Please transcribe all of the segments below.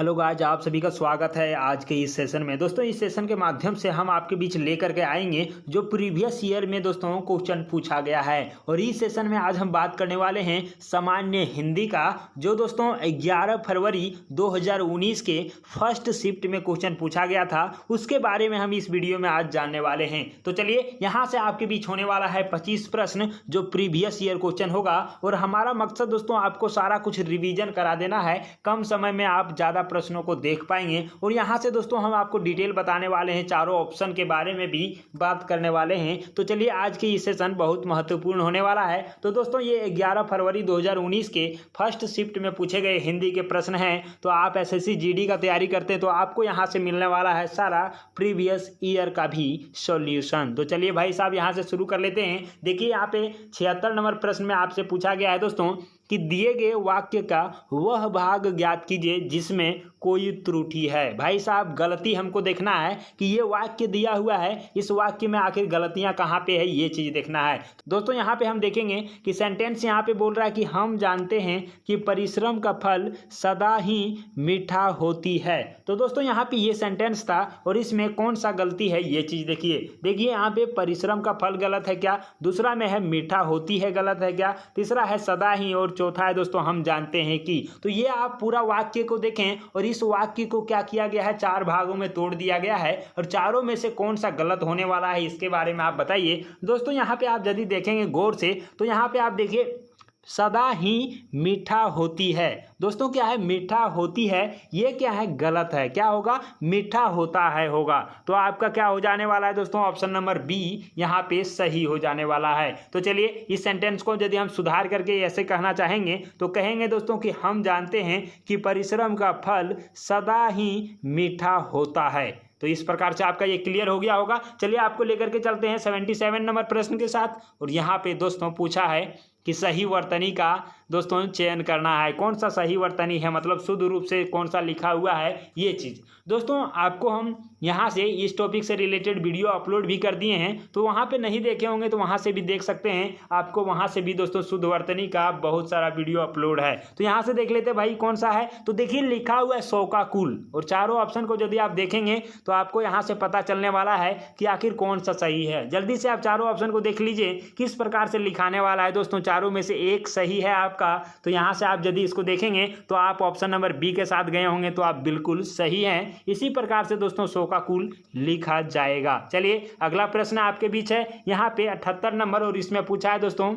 Hello guys, आप सभी का स्वागत है आज के इस सेशन में। दोस्तों, इस सेशन के माध्यम से हम आपके बीच लेकर के आएंगे जो प्रीवियस ईयर में दोस्तों क्वेश्चन पूछा गया है। और इस सेशन में आज हम बात करने वाले हैं सामान्य हिंदी का, जो दोस्तों 11 फरवरी 2019 के फर्स्ट शिफ्ट में क्वेश्चन पूछा गया था, उसके बारे में हम इस वीडियो में आज जानने वाले हैं। तो चलिए, यहाँ से आपके बीच होने वाला है 25 प्रश्न जो प्रीवियस ईयर क्वेश्चन होगा। और हमारा मकसद दोस्तों आपको सारा कुछ रिविजन करा देना है, कम समय में आप ज़्यादा प्रश्नों को देख पाएंगे। और यहां से दोस्तों हम आपको डिटेल बताने वाले हैं, चारों ऑप्शन के बारे में भी बात करने वाले हैं। तो चलिए, आज की ये सेशन बहुत महत्वपूर्ण होने वाला है। तो दोस्तों, ये 11 फरवरी 2019 के फर्स्ट शिफ्ट में पूछे गए हिंदी के प्रश्न हैं। तो आप एसएससी जीडी का तैयारी करते हैं तो आपको यहां से मिलने वाला है सारा प्रीवियस ईयर का भी सॉल्यूशन। तो चलिए भाई साहब, यहां से शुरू कर लेते हैं। देखिए, यहाँ पे 76 नंबर प्रश्न में आपसे पूछा गया है दोस्तों कि दिए गए वाक्य का वह भाग ज्ञात कीजिए जिसमें कोई त्रुटि है। भाई साहब, गलती हमको देखना है कि ये वाक्य दिया हुआ है, इस वाक्य में आखिर गलतियां कहाँ पे है, ये चीज देखना है। दोस्तों, यहाँ पे हम देखेंगे कि सेंटेंस यहाँ पे बोल रहा है कि हम जानते हैं कि परिश्रम का फल सदा ही मीठा होती है। तो दोस्तों, यहाँ पे ये सेंटेंस था और इसमें कौन सा गलती है, ये चीज देखिए यहाँ पे परिश्रम का फल गलत है क्या, दूसरा में है मीठा होती है गलत है क्या, तीसरा है सदा ही, और चौथा है दोस्तों हम जानते हैं कि। तो ये आप पूरा वाक्य को देखें और इस वाक्य को क्या किया गया है, 4 भागों में तोड़ दिया गया है और चारों में से कौन सा गलत होने वाला है इसके बारे में आप बताइए। दोस्तों, यहाँ पे आप यदि देखेंगे गौर से तो यहाँ पे आप देखिए सदा ही मीठा होती है। दोस्तों, क्या है, मीठा होती है, ये क्या है, गलत है। क्या होगा, मीठा होता है होगा। तो आपका क्या हो जाने वाला है दोस्तों, ऑप्शन नंबर बी यहाँ पे सही हो जाने वाला है। तो चलिए, इस सेंटेंस को यदि हम सुधार करके ऐसे कहना चाहेंगे तो कहेंगे दोस्तों कि हम जानते हैं कि परिश्रम का फल सदा ही मीठा होता है। तो इस प्रकार से आपका ये क्लियर हो गया होगा। चलिए, आपको लेकर के चलते हैं 77 नंबर प्रश्न के साथ। और यहाँ पे दोस्तों पूछा है कि सही वर्तनी का दोस्तों चयन करना है। कौन सा सही वर्तनी है, मतलब शुद्ध रूप से कौन सा लिखा हुआ है, ये चीज़। दोस्तों, आपको हम यहाँ से इस टॉपिक से रिलेटेड वीडियो अपलोड भी कर दिए हैं, तो वहाँ पे नहीं देखे होंगे तो वहाँ से भी देख सकते हैं। आपको वहाँ से भी दोस्तों शुद्ध वर्तनी का बहुत सारा वीडियो अपलोड है, तो यहाँ से देख लेते भाई कौन सा है। तो देखिए, लिखा हुआ है 100 का कुल, और चारों ऑप्शन को यदि आप देखेंगे तो आपको यहाँ से पता चलने वाला है कि आखिर कौन सा सही है। जल्दी से आप चारों ऑप्शन को देख लीजिए किस प्रकार से लिखाने वाला है। दोस्तों, चारों में से एक सही है आपका, तो यहाँ से आप यदि इसको देखेंगे तो आप ऑप्शन नंबर बी के साथ गए होंगे, तो आप बिल्कुल सही हैं। इसी प्रकार से दोस्तों 100 का कुल लिखा जाएगा। चलिए, अगला प्रश्न आपके बीच है यहाँ पे 78 नंबर, और इसमें पूछा है दोस्तों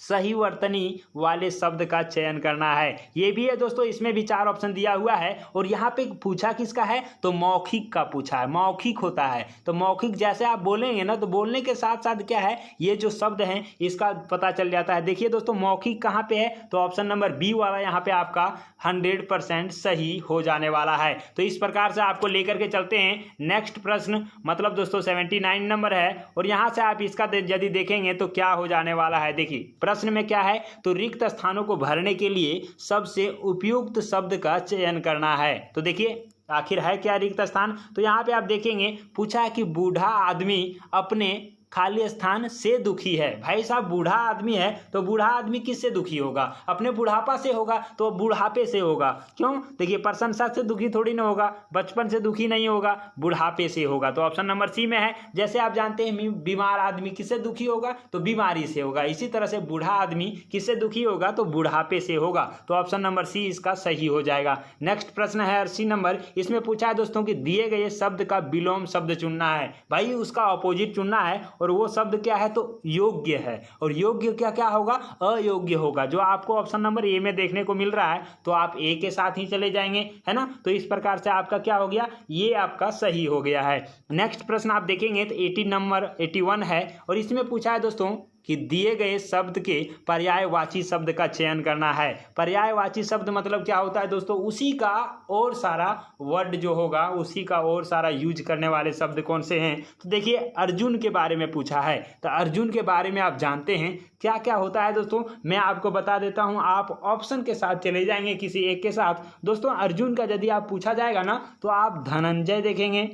सही वर्तनी वाले शब्द का चयन करना है। ये भी है दोस्तों, इसमें भी 4 ऑप्शन दिया हुआ है। और यहाँ पे पूछा किसका है, तो मौखिक का पूछा है। मौखिक होता है तो मौखिक जैसे आप बोलेंगे ना, तो बोलने के साथ साथ क्या है, ये जो शब्द हैं इसका पता चल जाता है। देखिए दोस्तों, मौखिक कहाँ पे है, तो ऑप्शन नंबर बी वाला यहाँ पे आपका 100% सही हो जाने वाला है। तो इस प्रकार से आपको लेकर के चलते हैं नेक्स्ट प्रश्न, मतलब दोस्तों 79 नंबर है। और यहाँ से आप इसका यदि देखेंगे तो क्या हो जाने वाला है। देखिए, प्रश्न में क्या है, तो रिक्त स्थानों को भरने के लिए सबसे उपयुक्त शब्द का चयन करना है। तो देखिए, आखिर है क्या रिक्त स्थान, तो यहाँ पे आप देखेंगे पूछा है कि बूढ़ा आदमी अपने खाली स्थान से दुखी है। भाई साहब, बूढ़ा आदमी है तो बूढ़ा आदमी किससे दुखी होगा, अपने बुढ़ापा से होगा, तो बुढ़ापे से होगा। क्यों, देखिए प्रशंसा से दुखी थोड़ी ना होगा, बचपन से दुखी नहीं होगा, बुढ़ापे से होगा। तो ऑप्शन नंबर सी में है। जैसे आप जानते हैं बीमार आदमी किससे दुखी होगा, तो बीमारी से होगा। इसी तरह से बूढ़ा आदमी किससे दुखी होगा, तो बुढ़ापे से होगा। तो ऑप्शन नंबर सी इसका सही हो जाएगा। नेक्स्ट प्रश्न है 80 नंबर। इसमें पूछा है दोस्तों कि दिए गए शब्द का विलोम शब्द चुनना है। भाई, उसका ऑपोजिट चुनना है, और वो शब्द क्या है, तो योग्य है। और योग्य क्या क्या होगा, अयोग्य होगा। जो आपको ऑप्शन नंबर ए में देखने को मिल रहा है, तो आप ए के साथ ही चले जाएंगे, है ना। तो इस प्रकार से आपका क्या हो गया, ये आपका सही हो गया है। नेक्स्ट प्रश्न आप देखेंगे तो 80 नंबर 81 है। और इसमें पूछा है दोस्तों कि दिए गए शब्द के पर्यायवाची शब्द का चयन करना है। पर्यायवाची शब्द मतलब क्या होता है दोस्तों, उसी का और सारा वर्ड जो होगा, उसी का और सारा यूज करने वाले शब्द कौन से हैं। तो देखिए, अर्जुन के बारे में पूछा है, तो अर्जुन के बारे में आप जानते हैं क्या क्या होता है दोस्तों, मैं आपको बता देता हूं। आप ऑप्शन के साथ चले जाएंगे किसी एक के साथ। दोस्तों, अर्जुन का यदि आप पूछा जाएगा ना, तो आप धनंजय देखेंगे,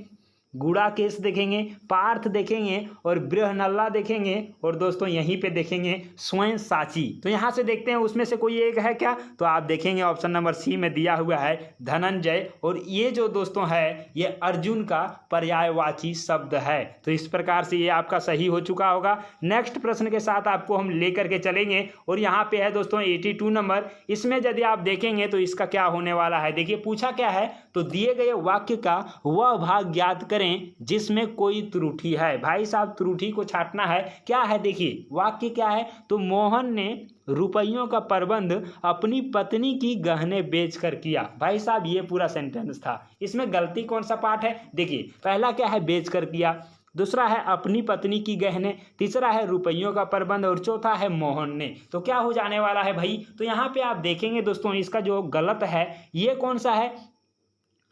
गुड़ाकेश देखेंगे, पार्थ देखेंगे और बृहन्नला देखेंगे और दोस्तों यहीं पे देखेंगे स्वयं साची। तो यहाँ से देखते हैं उसमें से कोई एक है क्या, तो आप देखेंगे ऑप्शन नंबर सी में दिया हुआ है धनंजय, और ये जो दोस्तों है ये अर्जुन का पर्यायवाची शब्द है। तो इस प्रकार से ये आपका सही हो चुका होगा। नेक्स्ट प्रश्न के साथ आपको हम लेकर के चलेंगे और यहाँ पे है दोस्तों 82 नंबर। इसमें यदि आप देखेंगे तो इसका क्या होने वाला है, देखिए पूछा क्या है, तो दिए गए वाक्य का वह भाग ज्ञात करें जिसमें कोई त्रुटि है। भाई साहब त्रुटि को छांटना है, क्या है देखिए वाक्य क्या है, तो मोहन ने रुपयों का प्रबंध अपनी पत्नी की गहने बेचकर किया। भाई साहब ये पूरा सेंटेंस था, इसमें गलती कौन सा पार्ट है, देखिए पहला क्या है बेचकर किया, दूसरा है अपनी पत्नी की गहने, तीसरा है रुपयों का प्रबंध और चौथा है मोहन ने। तो क्या हो जाने वाला है भाई, तो यहाँ पे आप देखेंगे दोस्तों इसका जो गलत है ये कौन सा है,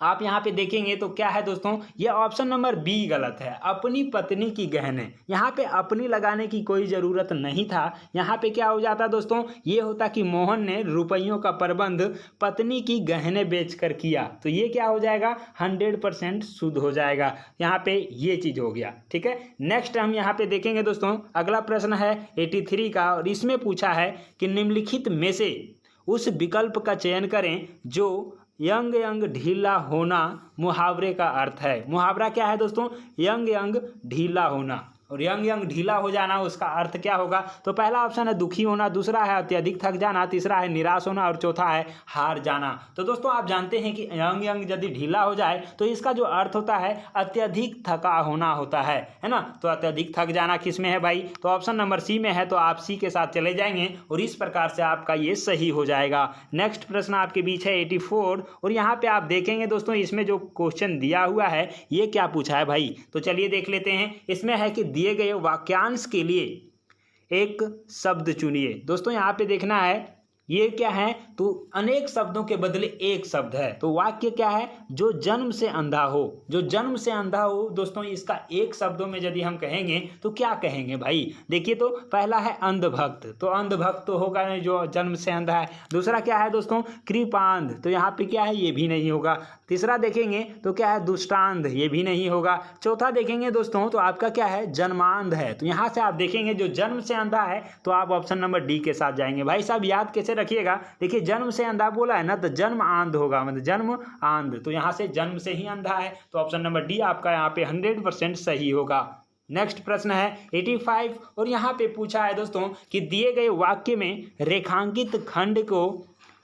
आप यहाँ पे देखेंगे तो क्या है दोस्तों, ये ऑप्शन नंबर बी गलत है, अपनी पत्नी की गहने। यहाँ पे अपनी लगाने की कोई ज़रूरत नहीं था, यहाँ पे क्या हो जाता दोस्तों, ये होता कि मोहन ने रुपयों का प्रबंध पत्नी की गहने बेचकर किया। तो ये क्या हो जाएगा 100% शुद्ध हो जाएगा, यहाँ पे ये चीज़ हो गया। ठीक है, नेक्स्ट हम यहाँ पे देखेंगे दोस्तों, अगला प्रश्न है 83 का और इसमें पूछा है कि निम्नलिखित में से उस विकल्प का चयन करें जो यंग यंग ढीला होना मुहावरे का अर्थ है। मुहावरा क्या है दोस्तों, यंग यंग ढीला होना, और यंग यंग ढीला हो जाना उसका अर्थ क्या होगा, तो पहला ऑप्शन है दुखी होना, दूसरा है अत्यधिक थक जाना, तीसरा है निराश होना और चौथा है हार जाना। तो दोस्तों आप जानते हैं कि यंग यंग यदि ढीला हो जाए तो इसका जो अर्थ होता है अत्यधिक थका होना होता है ना। तो अत्यधिक थक जाना किस में है भाई, तो ऑप्शन नंबर सी में है, तो आप सी के साथ चले जाएंगे और इस प्रकार से आपका ये सही हो जाएगा। नेक्स्ट प्रश्न आपके बीच है 84 और यहाँ पे आप देखेंगे दोस्तों इसमें जो क्वेश्चन दिया हुआ है ये क्या पूछा है भाई, तो चलिए देख लेते हैं। इसमें है कि दिए गए वाक्यांश के लिए एक शब्द चुनिए। दोस्तों यहाँ पे देखना है ये क्या है, तो अनेक शब्दों के बदले एक शब्द है। तो वाक्य क्या है, जो जन्म से अंधा हो, जो जन्म से अंधा हो दोस्तों, इसका एक शब्दों में यदि हम कहेंगे तो क्या कहेंगे भाई, देखिए तो पहला है अंधभक्त, तो अंधभक्त तो होगा नहीं जो जन्म से अंधा है। दूसरा क्या है दोस्तों कृपांध, तो यहाँ पे क्या है ये भी नहीं होगा। तीसरा देखेंगे तो क्या है दुष्टांध, ये भी नहीं होगा। चौथा देखेंगे दोस्तों तो आपका क्या है जन्मांध है। तो यहाँ से आप देखेंगे जो जन्म से अंधा है तो आप ऑप्शन नंबर डी के साथ जाएंगे। भाई साहब याद कैसे रखिएगा, देखिए जन्म से अंधा बोला है ना तो जन्म आंध होगा, मतलब जन्म आंध, तो यहाँ से जन्म से ही अंधा है, तो ऑप्शन नंबर डी आपका यहाँ पे 100% सही होगा। नेक्स्ट प्रश्न है 85 और यहाँ पे पूछा है दोस्तों कि दिए गए वाक्य में रेखांकित खंड को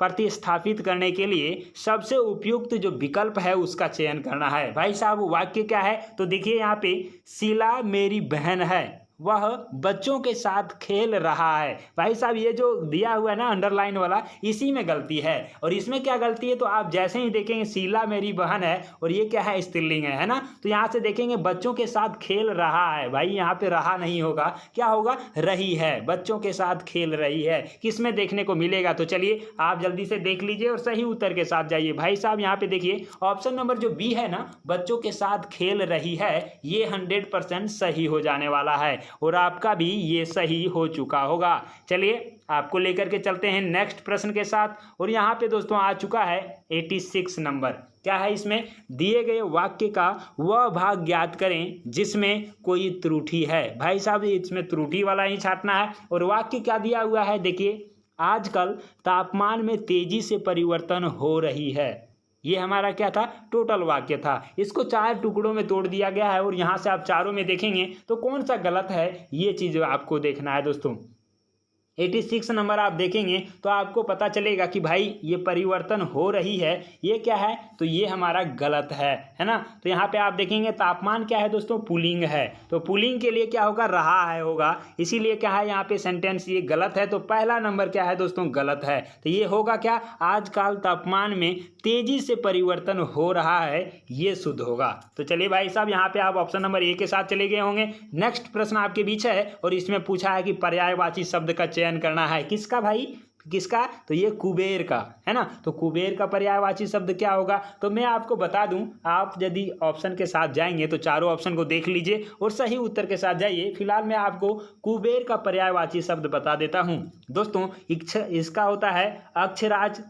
प्रतिस्थापित करने के लिए सबसे उपयुक्त जो विकल्प है उसका चयन करना है। भाई साहब वाक्य क्या है, तो देखिए यहाँ पे शीला मेरी बहन है, वह बच्चों के साथ खेल रहा है। भाई साहब ये जो दिया हुआ है ना अंडरलाइन वाला, इसी में गलती है। और इसमें क्या गलती है, तो आप जैसे ही देखेंगे शीला मेरी बहन है और ये क्या है स्त्रीलिंग है ना, तो यहाँ से देखेंगे बच्चों के साथ खेल रहा है, भाई यहाँ पे रहा नहीं होगा, क्या होगा रही है, बच्चों के साथ खेल रही है, किस में देखने को मिलेगा। तो चलिए आप जल्दी से देख लीजिए और सही उत्तर के साथ जाइए। भाई साहब यहाँ पे देखिए ऑप्शन नंबर जो बी है ना, बच्चों के साथ खेल रही है, ये 100% सही हो जाने वाला है और आपका भी ये सही हो चुका होगा। चलिए आपको लेकर के चलते हैं नेक्स्ट प्रश्न के साथ और यहाँ पे दोस्तों आ चुका है 86 नंबर। क्या है इसमें, दिए गए वाक्य का वह भाग ज्ञात करें जिसमें कोई त्रुटि है। भाई साहब इसमें त्रुटि वाला ही छांटना है और वाक्य क्या दिया हुआ है, देखिए आजकल तापमान में तेजी से परिवर्तन हो रही है। ये हमारा क्या था, टोटल वाक्य था, इसको 4 टुकड़ों में तोड़ दिया गया है और यहाँ से आप चारों में देखेंगे तो कौन सा गलत है ये चीज़ आपको देखना है दोस्तों। 86 नंबर आप देखेंगे तो आपको पता चलेगा कि भाई ये परिवर्तन हो रही है, ये क्या है, तो ये हमारा गलत है ना। तो यहाँ पे आप देखेंगे तापमान क्या है दोस्तों, पुलिंग है, तो पुलिंग के लिए क्या होगा रहा है होगा, इसीलिए क्या है यहाँ पे सेंटेंस ये गलत है। तो पहला नंबर क्या है दोस्तों गलत है, तो ये होगा क्या, आजकल तापमान में तेजी से परिवर्तन हो रहा है, ये शुद्ध होगा। तो चलिए भाई साहब यहाँ पे आप ऑप्शन नंबर ए के साथ चले गए होंगे। नेक्स्ट प्रश्न आपके बीच है और इसमें पूछा है कि पर्यायवाची शब्द का चयन करना है, किसका भाई, किसका, तो ये कुबेर का है ना। तो कुबेर का पर्यायवाची शब्द क्या होगा, तो मैं आपको बता दूं, आप यदि ऑप्शन के साथ जाएंगे तो चारों ऑप्शन को देख लीजिए और सही उत्तर के साथ जाइए। फिलहाल मैं आपको कुबेर का पर्यायवाची शब्द बता देता हूं दोस्तों। इसका होता है अक्षराज,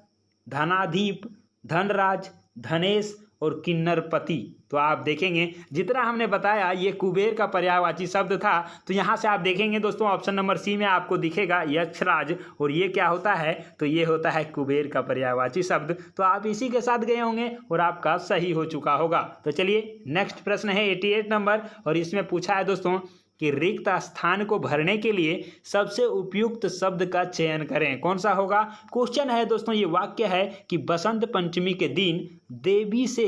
धनाधीप, धनराज, धनेश और किन्नरपति। तो आप देखेंगे जितना हमने बताया ये कुबेर का पर्यायवाची शब्द था। तो यहाँ से आप देखेंगे दोस्तों ऑप्शन नंबर सी में आपको दिखेगा यक्षराज, और ये क्या होता है, तो ये होता है कुबेर का पर्यायवाची शब्द। तो आप इसी के साथ गए होंगे और आपका सही हो चुका होगा। तो चलिए नेक्स्ट प्रश्न है 88 नंबर, और इसमें पूछा है दोस्तों कि रिक्त स्थान को भरने के लिए सबसे उपयुक्त शब्द का चयन करें, कौन सा होगा। क्वेश्चन है दोस्तों, ये वाक्य है कि बसंत पंचमी के दिन देवी से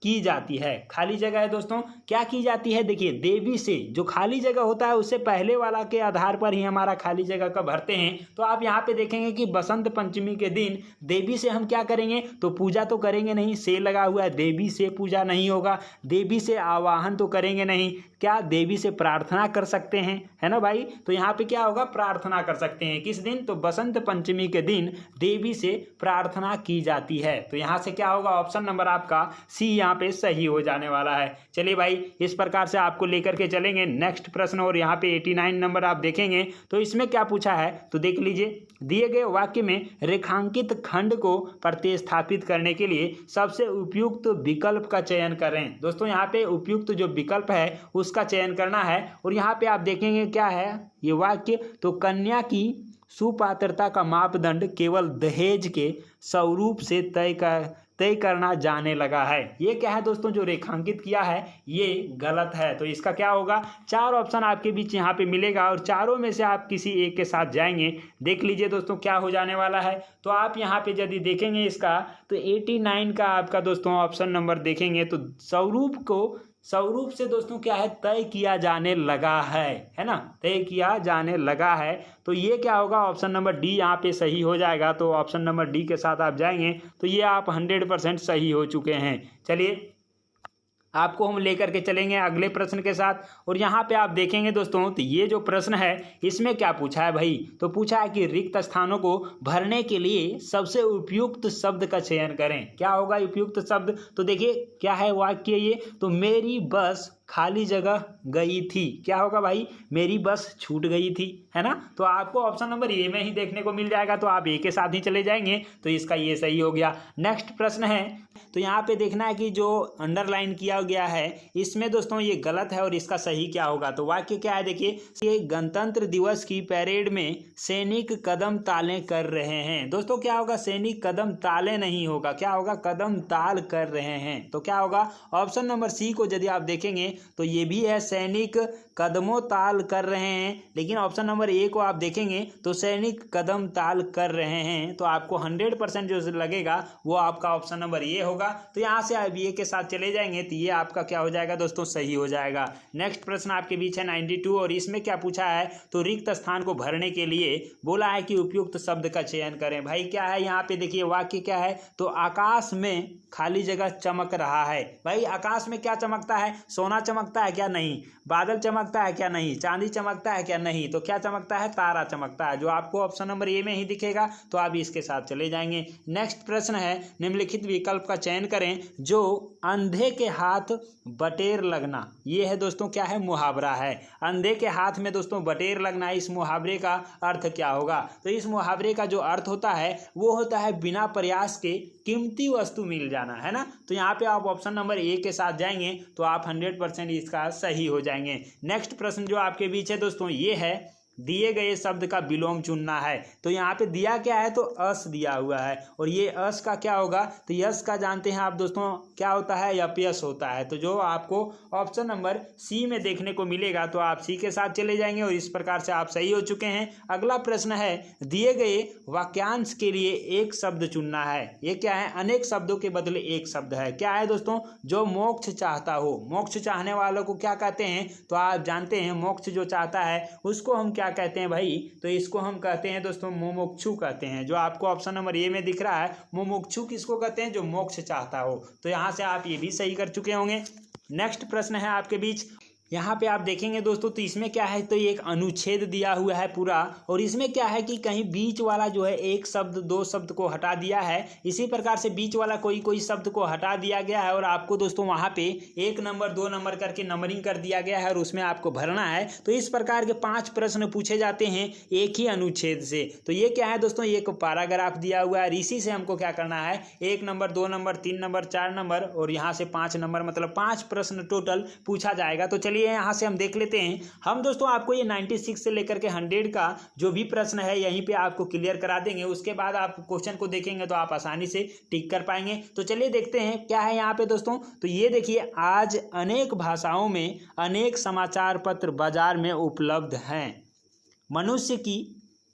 की जाती है, खाली जगह है दोस्तों, क्या की जाती है, देखिए देवी से, जो खाली जगह होता है उससे पहले वाला के आधार पर ही हमारा खाली जगह का भरते हैं। तो आप यहाँ पे देखेंगे कि बसंत पंचमी के दिन देवी से हम क्या करेंगे, तो पूजा तो करेंगे नहीं, से लगा हुआ है, देवी से पूजा नहीं होगा, देवी से आवाहन तो करेंगे नहीं, क्या देवी से प्रार्थना कर सकते हैं, है ना भाई। तो यहाँ पे क्या होगा, प्रार्थना कर सकते हैं, किस दिन, तो बसंत पंचमी के दिन देवी से प्रार्थना की जाती है। तो यहाँ से क्या होगा, ऑप्शन नंबर आपका सी यहाँ पे सही हो जाने वाला है। चलिए भाई, इस प्रकार से आपको लेकर के चलेंगे नेक्स्ट प्रश्न, और यहाँ पे 89 नंबर आप देखेंगे तो इसमें क्या पूछा है, तो देख लीजिए, दिए गए वाक्य में रेखांकित खंड को प्रतिस्थापित करने के लिए सबसे उपयुक्त विकल्प का चयन करें। दोस्तों यहाँ पे उपयुक्त जो विकल्प है उसका चयन करना है, और यहाँ पे आप देखेंगे क्या है ये वाक्य, तो कन्या की सुपात्रता का मापदंड केवल दहेज के स्वरूप से तय करना जाने लगा है। ये क्या है दोस्तों, जो रेखांकित किया है ये गलत है। तो इसका क्या होगा, 4 ऑप्शन आपके बीच यहाँ पे मिलेगा, और चारों में से आप किसी एक के साथ जाएंगे। देख लीजिए दोस्तों क्या हो जाने वाला है। तो आप यहाँ पे यदि देखेंगे इसका, तो 89 का आपका दोस्तों ऑप्शन नंबर देखेंगे तो स्वरूप से दोस्तों क्या है, तय किया जाने लगा है ना, तय किया जाने लगा है। तो ये क्या होगा, ऑप्शन नंबर डी यहाँ पे सही हो जाएगा। तो ऑप्शन नंबर डी के साथ आप जाएंगे तो ये आप 100% सही हो चुके हैं। चलिए आपको हम लेकर के चलेंगे अगले प्रश्न के साथ, और यहाँ पे आप देखेंगे दोस्तों, तो ये जो प्रश्न है इसमें क्या पूछा है भाई, तो पूछा है कि रिक्त स्थानों को भरने के लिए सबसे उपयुक्त शब्द का चयन करें। क्या होगा उपयुक्त शब्द, तो देखिए क्या है वाक्य ये, तो मेरी बस खाली जगह गई थी, क्या होगा भाई, मेरी बस छूट गई थी, है ना। तो आपको ऑप्शन नंबर ए में ही देखने को मिल जाएगा, तो आप ए के साथ ही चले जाएंगे, तो इसका ये सही हो गया। नेक्स्ट प्रश्न है, तो यहाँ पे देखना है कि जो अंडरलाइन किया गया है इसमें दोस्तों ये गलत है, और इसका सही क्या होगा। तो वाक्य क्या है, देखिए, ये गणतंत्र दिवस की परेड में सैनिक कदम ताले कर रहे हैं। दोस्तों क्या होगा, सैनिक कदम ताले नहीं होगा, क्या होगा, कदम ताल कर रहे हैं। तो क्या होगा, ऑप्शन नंबर सी को यदि आप देखेंगे तो ये भी है, सैनिक कदमों ताल कर रहे हैं, लेकिन ऑप्शन नंबर ए को आप देखेंगे तो सैनिक कदम ताल कर रहे हैं। तो आपको 100% जो लगेगा वो आपका ऑप्शन नंबर ए होगा। तो यहाँ से आप ए के साथ चले जाएंगे तो ये आपका क्या हो जाएगा दोस्तों, सही हो जाएगा। नेक्स्ट प्रश्न आपके बीच है 92, और इसमें क्या पूछा है, तो रिक्त स्थान को भरने के लिए बोला है कि उपयुक्त शब्द का चयन करें। भाई क्या है यहाँ पे देखिए वाक्य क्या है, तो आकाश में खाली जगह चमक रहा है। भाई आकाश में क्या चमकता है, सोना चमकता है क्या, नहीं, बादल चमकता है क्या, नहीं, चांदी चमकता है क्या, नहीं, तो क्या चमकता है, तारा चमकता है, जो आपको ऑप्शन नंबर ए में ही दिखेगा। तो आप इसके साथ चले जाएंगे। नेक्स्ट प्रश्न है, निम्नलिखित विकल्प का चयन करें जो अंधे के हाथ बटेर लगना। ये है दोस्तों क्या है, मुहावरा है। अंधे के हाथ में दोस्तों बटेर लगना, इस मुहावरे का अर्थ क्या होगा, तो इस मुहावरे का जो अर्थ होता है वो होता है बिना प्रयास के कीमती वस्तु मिल जाना, है ना। तो यहाँ पे आप ऑप्शन नंबर ए के साथ जाएंगे तो आप 100% इसका सही हो जाएंगे। नेक्स्ट प्रश्न जो आपके बीच है दोस्तों ये है, दिए गए शब्द का विलोम चुनना है। तो यहाँ पे दिया क्या है, तो अस दिया हुआ है, और ये अस का क्या होगा, तो यस का जानते हैं आप दोस्तों क्या होता है, अपयश होता है। तो जो आपको ऑप्शन नंबर सी में देखने को मिलेगा तो आप सी के साथ चले जाएंगे, और इस प्रकार से आप सही हो चुके हैं। अगला प्रश्न है, दिए गए वाक्यांश के लिए एक शब्द चुनना है। ये क्या है, अनेक शब्दों के बदले एक शब्द है। क्या है दोस्तों, जो मोक्ष चाहता हो, मोक्ष चाहने वालों को क्या कहते हैं, तो आप जानते हैं मोक्ष जो चाहता है उसको हम क्या कहते हैं भाई, तो इसको हम कहते हैं दोस्तों मुमुक्षु कहते हैं। जो आपको ऑप्शन नंबर ए में दिख रहा है, मुमुक्षु किसको कहते हैं, जो मोक्ष चाहता हो। तो यहाँ से आप ये भी सही कर चुके होंगे। नेक्स्ट प्रश्न है आपके बीच, यहाँ पे आप देखेंगे दोस्तों तो इसमें क्या है, तो एक अनुच्छेद दिया हुआ है पूरा, और इसमें क्या है कि कहीं बीच वाला जो है एक शब्द दो शब्द को हटा दिया है, इसी प्रकार से बीच वाला कोई कोई शब्द को हटा दिया गया है और आपको दोस्तों वहाँ पे 1 नंबर 2 नंबर करके नंबरिंग कर दिया गया है और उसमें आपको भरना है। तो इस प्रकार के 5 प्रश्न पूछे जाते हैं एक ही अनुच्छेद से। तो ये क्या है दोस्तों, एक पैराग्राफ दिया हुआ है, इसी से हमको क्या करना है 1 नंबर 2 नंबर 3 नंबर 4 नंबर और यहाँ से 5 नंबर, मतलब 5 प्रश्न टोटल पूछा जाएगा। तो चलिए यहाँ से हम देख लेते हैं। हम दोस्तों आपको ये 96 से लेकर के 100 का जो भी प्रश्न है यहीं पे आपको क्लियर करा देंगे। उसके बाद आप क्वेश्चन को देखेंगे तो आप आसानी से टिक कर पाएंगे। तो चलिए देखते हैं क्या है यहाँ पे दोस्तों। तो ये देखिए, आज अनेक भाषाओं में अनेक समाचार पत्र बाजार में उपलब्ध हैं। मनुष्य की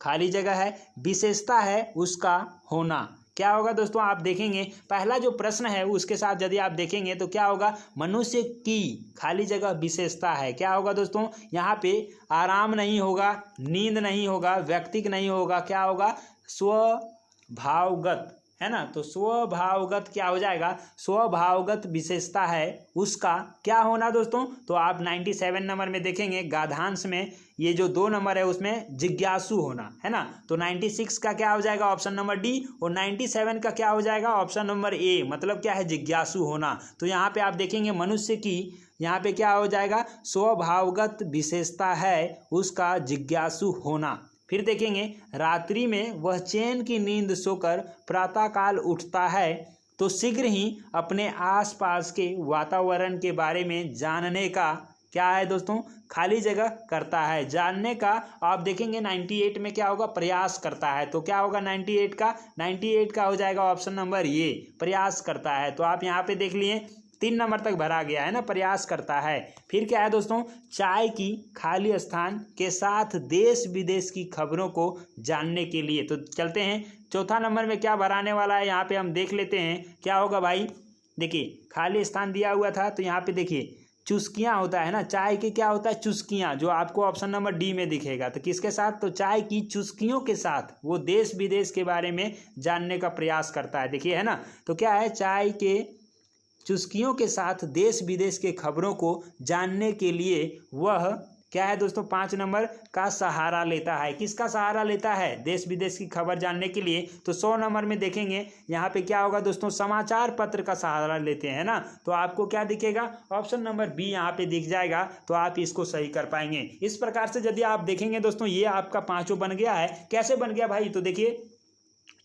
खाली जगह है, विशेषता है उसका होना। क्या होगा दोस्तों, आप देखेंगे पहला जो प्रश्न है उसके साथ यदि आप देखेंगे तो क्या होगा, मनुष्य की खाली जगह विशेषता है। क्या होगा दोस्तों, यहाँ पे आराम नहीं होगा, नींद नहीं होगा, व्यक्तिक नहीं होगा, क्या होगा स्वभावगत, है ना। तो स्वभावगत क्या हो जाएगा, स्वभावगत विशेषता है उसका क्या होना दोस्तों। तो आप 97 नंबर में देखेंगे गाधांश में ये जो 2 नंबर है उसमें जिज्ञासु होना, है ना। तो 96 का क्या हो जाएगा ऑप्शन नंबर डी, और 97 का क्या हो जाएगा ऑप्शन नंबर ए, मतलब क्या है जिज्ञासु होना। तो यहाँ पे आप देखेंगे मनुष्य की यहाँ पे क्या हो जाएगा, स्वभावगत विशेषता है उसका जिज्ञासु होना। फिर देखेंगे रात्रि में वह चैन की नींद सोकर प्रातःकाल उठता है तो शीघ्र ही अपने आसपास के वातावरण के बारे में जानने का क्या है दोस्तों, खाली जगह करता है, जानने का। आप देखेंगे 98 में क्या होगा, प्रयास करता है। तो क्या होगा 98 का हो जाएगा ऑप्शन नंबर ये, प्रयास करता है। तो आप यहाँ पे देख लिए 3 नंबर तक भरा गया है ना, प्रयास करता है। फिर क्या है दोस्तों, चाय की खाली स्थान के साथ देश विदेश की खबरों को जानने के लिए। तो चलते हैं चौथा नंबर में क्या भराने वाला है, यहाँ पे हम देख लेते हैं क्या होगा भाई। देखिए खाली स्थान दिया हुआ था तो यहाँ पे देखिए चुस्कियाँ होता है ना, चाय की क्या होता है चुस्कियाँ, जो आपको ऑप्शन नंबर डी में दिखेगा। तो किसके साथ, तो चाय की चुस्कियों के साथ वो देश विदेश के बारे में जानने का प्रयास करता है। देखिए है ना, तो क्या है, चाय के चुस्कियों के साथ देश विदेश के खबरों को जानने के लिए वह क्या है दोस्तों 5 नंबर का सहारा लेता है। किसका सहारा लेता है, देश विदेश की खबर जानने के लिए। तो 100 नंबर में देखेंगे यहाँ पे क्या होगा दोस्तों, समाचार पत्र का सहारा लेते हैं ना। तो आपको क्या दिखेगा, ऑप्शन नंबर बी यहाँ पे दिख जाएगा। तो आप इसको सही कर पाएंगे। इस प्रकार से यदि आप देखेंगे दोस्तों ये आपका 5वां बन गया है। कैसे बन गया भाई, तो देखिए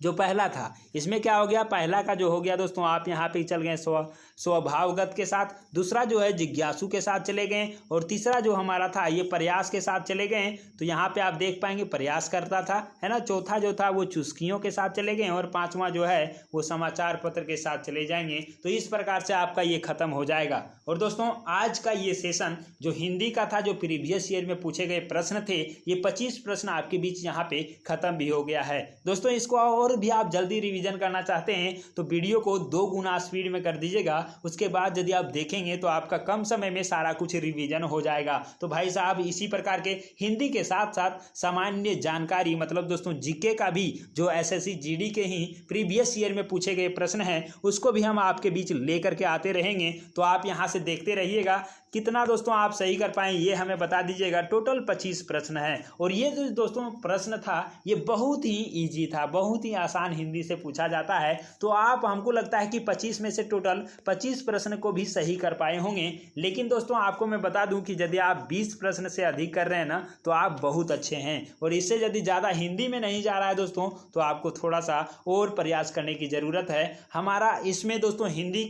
जो पहला था इसमें क्या हो गया, पहला का जो हो गया दोस्तों आप यहाँ पे चल गए स्वभावगत के साथ, दूसरा जो है जिज्ञासु के साथ चले गए, और तीसरा जो हमारा था ये प्रयास के साथ चले गए। तो यहाँ पे आप देख पाएंगे प्रयास करता था, है ना। चौथा जो था वो चुस्कियों के साथ चले गए, और 5वां जो है वो समाचार पत्र के साथ चले जाएंगे। तो इस प्रकार से आपका ये खत्म हो जाएगा। और दोस्तों आज का ये सेशन जो हिंदी का था, जो प्रीवियस ईयर में पूछे गए प्रश्न थे, ये 25 प्रश्न आपके बीच यहाँ पे खत्म भी हो गया है दोस्तों। इसको और भी आप जल्दी रिवीजन करना चाहते हैं तो वीडियो को 2 गुना स्पीड में कर दीजिएगा। उसके बाद यदि आप देखेंगे तो आपका कम समय में सारा कुछ रिवीजन हो जाएगा। तो भाई साहब इसी प्रकार के हिंदी के साथ साथ सामान्य जानकारी, मतलब दोस्तों जीके का भी जो एसएससी जीडी के ही प्रीवियस ईयर में पूछे गए प्रश्न हैं उसको भी हम आपके बीच लेकर के आते रहेंगे। तो आप यहाँ से देखते रहिएगा कितना दोस्तों आप सही कर पाए ये हमें बता दीजिएगा। टोटल 25 प्रश्न है, और ये जो दोस्तों प्रश्न था ये बहुत ही इजी था, बहुत ही आसान हिंदी से पूछा जाता है। तो आप, हमको लगता है कि 25 में से टोटल 25 प्रश्न को भी सही कर पाए होंगे। लेकिन दोस्तों आपको मैं बता दूं कि यदि आप 20 प्रश्न से अधिक कर रहे हैं ना तो आप बहुत अच्छे हैं, और इससे यदि ज़्यादा हिंदी में नहीं जा रहा है दोस्तों तो आपको थोड़ा सा और प्रयास करने की ज़रूरत है। हमारा इसमें दोस्तों हिंदी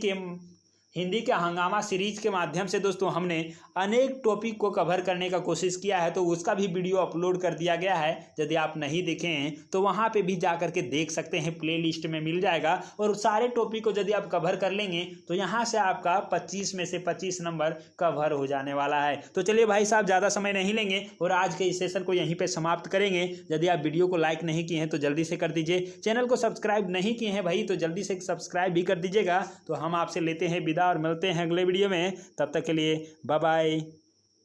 के हंगामा सीरीज के माध्यम से दोस्तों हमने अनेक टॉपिक को कवर करने का कोशिश किया है, तो उसका भी वीडियो अपलोड कर दिया गया है। यदि आप नहीं देखे हैं तो वहाँ पे भी जा करके देख सकते हैं, प्लेलिस्ट में मिल जाएगा। और सारे टॉपिक को यदि आप कवर कर लेंगे तो यहाँ से आपका 25 में से 25 नंबर कवर हो जाने वाला है। तो चलिए भाई साहब ज़्यादा समय नहीं लेंगे और आज के इस सेशन को यहीं पर समाप्त करेंगे। यदि आप वीडियो को लाइक नहीं किए हैं तो जल्दी से कर दीजिए, चैनल को सब्सक्राइब नहीं किए हैं भाई तो जल्दी से सब्सक्राइब भी कर दीजिएगा। तो हम आपसे लेते हैं और मिलते हैं अगले वीडियो में। तब तक के लिए बाय बाय।